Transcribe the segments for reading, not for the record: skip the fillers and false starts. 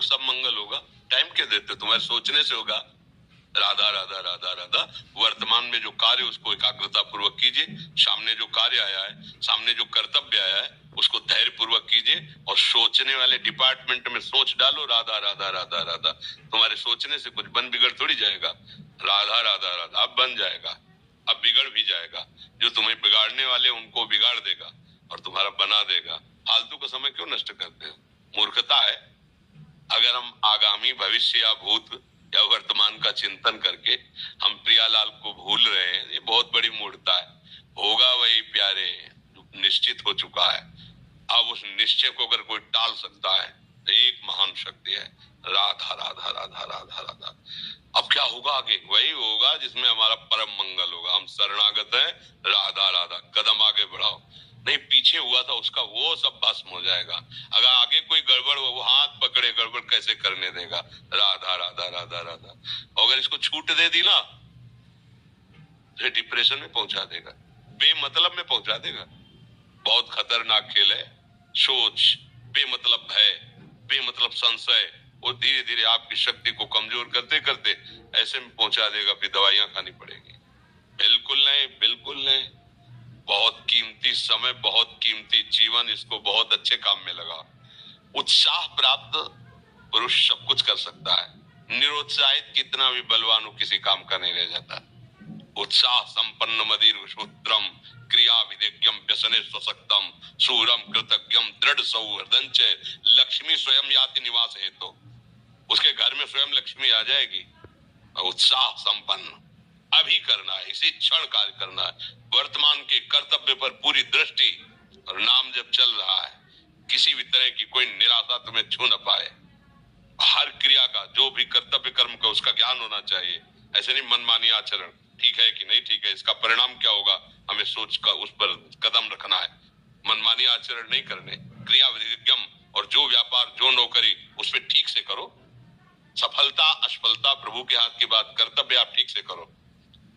सब मंगल होगा। टाइम क्यों देते हो? तुम्हारे सोचने से होगा। राधा राधा राधा राधा। वर्तमान में जो कार्य उसको एकाग्रता पूर्वक कीजिए। सामने जो कार्य आया है, सामने जो कर्तव्य आया है, उसको धैर्य पूर्वक कीजिए। और सोचने वाले डिपार्टमेंट में सोच डालो राधा राधा राधा राधा। तुम्हारे सोचने से कुछ बन बिगड़ थोड़ी जाएगा। राधा राधा राधा। अब बन जाएगा, अब बिगड़ भी जाएगा। जो तुम्हें बिगाड़ने वाले उनको बिगाड़ देगा और तुम्हारा बना देगा। फालतू का समय क्यों नष्ट करते हो? मूर्खता है। अगर हम आगामी भविष्य या भूत या वर्तमान का चिंतन करके हम प्रियालाल को भूल रहे हैं, ये बहुत बड़ी मूर्खता है। होगा वही प्यारे जो निश्चित हो चुका है। अब उस निश्चय को अगर कोई टाल सकता है तो एक महान शक्ति है, राधा राधा राधा राधा राधा। अब क्या होगा आगे? वही होगा जिसमें हमारा परम मंगल होगा। हम शरणागत हैं, राधा राधा। कदम आगे बढ़ाओ। नहीं, पीछे हुआ था उसका वो सब भस्म हो जाएगा। अगर आगे कोई गड़बड़ हो, वो हाथ पकड़े गड़बड़ कैसे करने देगा? राधा राधा राधा राधा। अगर इसको छूट दे दी ना तो डिप्रेशन में पहुंचा देगा, बेमतलब में पहुंचा देगा। बहुत खतरनाक खेल है। सोच, बेमतलब भय, बेमतलब संशय, वो धीरे धीरे आपकी शक्ति को कमजोर करते करते ऐसे में पहुंचा देगा, फिर दवाइयां खानी पड़ेगी। बिल्कुल नहीं, बिल्कुल नहीं। बहुत कीमती समय, बहुत कीमती जीवन, इसको बहुत अच्छे काम में लगा। उत्साह प्राप्त पुरुष सब कुछ कर सकता है। निरुत्साहित कितना भी बलवान हो, किसी काम का नहीं रह जाता। उत्साह संपन्न मदीर शूद्रम क्रिया विदेक्यम व्यसने स्वसक्तम सूरम कृतज्ञम दृढ़ सौहृदंच लक्ष्मी स्वयं याति निवास हेतु। उसके घर में स्वयं लक्ष्मी आ जाएगी। उत्साह संपन्न अभी करना है, इसी क्षण कार्य करना है। वर्तमान के कर्तव्य पर पूरी दृष्टि और नाम जब चल रहा है, किसी भी तरह की कोई निराशा तुम्हें छू न पाए। हर क्रिया का, जो भी कर्तव्य कर्म का, उसका ज्ञान होना चाहिए। ऐसे नहीं मनमानी आचरण, ठीक है कि नहीं ठीक है, इसका परिणाम क्या होगा, हमें सोच कर उस पर कदम रखना है। मनमानी आचरण नहीं करने। क्रिया विज्ञम और जो व्यापार जो नौकरी उस पर ठीक से करो। सफलता असफलता प्रभु के हाथ की बात, कर्तव्य आप ठीक से करो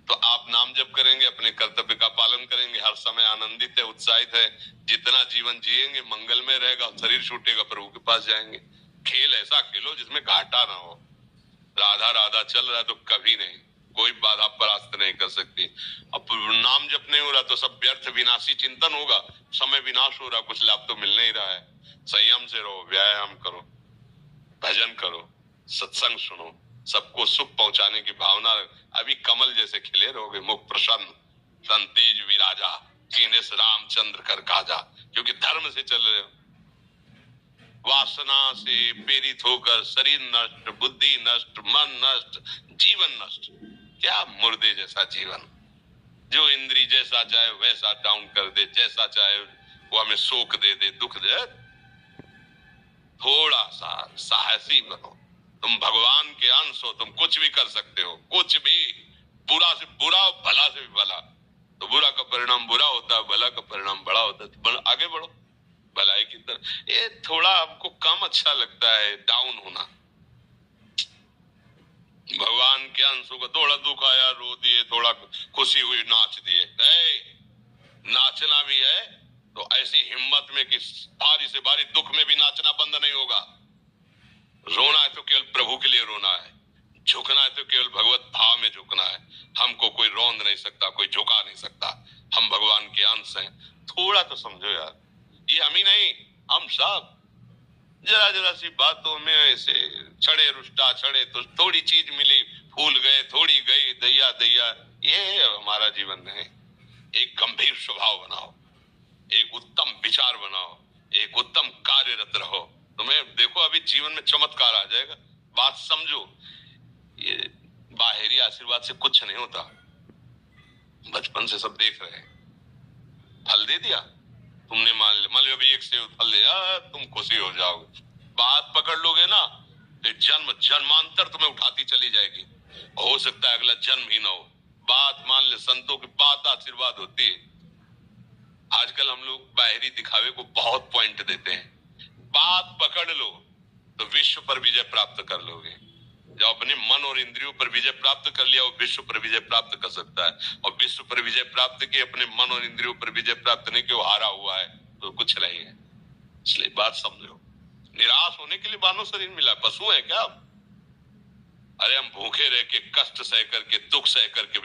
तो आप नाम जप करेंगे, अपने कर्तव्य का पालन करेंगे, हर समय आनंदित है, उत्साहित है। जितना जीवन जिएंगे मंगल में रहेगा। शरीर छूटेगा, प्रभु के पास जाएंगे। खेल ऐसा खेलो जिसमें घाटा ना हो। राधा राधा चल रहा है तो कभी नहीं, कोई बाधा परास्त नहीं कर सकती। अब नाम जप नहीं हो रहा तो सब व्यर्थ विनाशी चिंतन होगा। समय विनाश हो रहा, कुछ लाभ तो मिल नहीं रहा है। संयम से रहो, व्यायाम करो, भजन करो, सत्संग सुनो, सबको सुख पहुंचाने की भावना। अभी कमल जैसे खिले रहोगे, मुख प्रसन्न, तन तेज विराजा, कीने से रामचंद्र कर काजा। क्योंकि धर्म से चल रहे हो। वासना से प्रेरित होकर शरीर नष्ट, बुद्धि नष्ट, मन नष्ट, जीवन नष्ट। क्या मुर्दे जैसा जीवन, जो इंद्री जैसा चाहे वैसा डाउन कर दे, जैसा चाहे वो हमें शोक दे दे, दुख दे। थोड़ा सा साहसी बनो। तुम भगवान के अंश हो, तुम कुछ भी कर सकते हो, कुछ भी। बुरा से बुरा, भला से भी भला। तो बुरा का परिणाम बुरा होता है, भला का परिणाम बड़ा होता है। तो आगे बढ़ो भलाई की तरफ। ये थोड़ा आपको कम अच्छा लगता है डाउन होना। भगवान के अंशों को थोड़ा दुख आया रो दिए, थोड़ा खुशी हुई नाच दिए। नाचना भी है तो ऐसी हिम्मत में कि भारी से भारी दुख में भी नाचना बंद नहीं होगा। रोना है तो केवल प्रभु के लिए रोना है, झुकना है तो केवल भगवत भाव में झुकना है। हमको कोई रौंद नहीं सकता, कोई झुका नहीं सकता। हम भगवान के अंश हैं। थोड़ा तो समझो यार, ये हम ही नहीं, हम सब जरा जरा सी बातों में ऐसे छड़े रुष्टा छड़े तो थोड़ी चीज मिली, फूल गए, थोड़ी गई, दैया दैया। ये हमारा जीवन नहीं। एक गंभीर स्वभाव बनाओ, एक उत्तम विचार बनाओ, एक उत्तम कार्यरत रहो। तुम्हें देखो अभी जीवन में चमत्कार आ जाएगा। बात समझो, ये बाहरी आशीर्वाद से कुछ नहीं होता। बचपन से सब देख रहे हैं। फल दे दिया तुमने, मान लो अभी एक सेब फल दिया, तुम खुशी हो जाओगे। बात पकड़ लोगे ना तो जन्म जन्मांतर तुम्हें उठाती चली जाएगी। हो सकता है अगला जन्म ही ना हो। बात मान ले, संतों की बात आशीर्वाद होती है। आजकल हम लोग बाहरी दिखावे को बहुत पॉइंट देते हैं। बात पकड़ लो तो विश्व पर विजय प्राप्त कर लोगे। जो अपने मन और इंद्रियों पर विजय प्राप्त कर लिया, वो विश्व पर विजय प्राप्त कर सकता है। और विश्व पर विजय प्राप्त किए, अपने मन और इंद्रियों पर विजय प्राप्त नहीं किया, वो हारा हुआ है तो कुछ नहीं है। इसलिए बात समझो। निराश होने के लिए मानव शरीर मिला, पशु है क्या? अरे हम भूखे रह के, कष्ट सह करके, दुख सह करके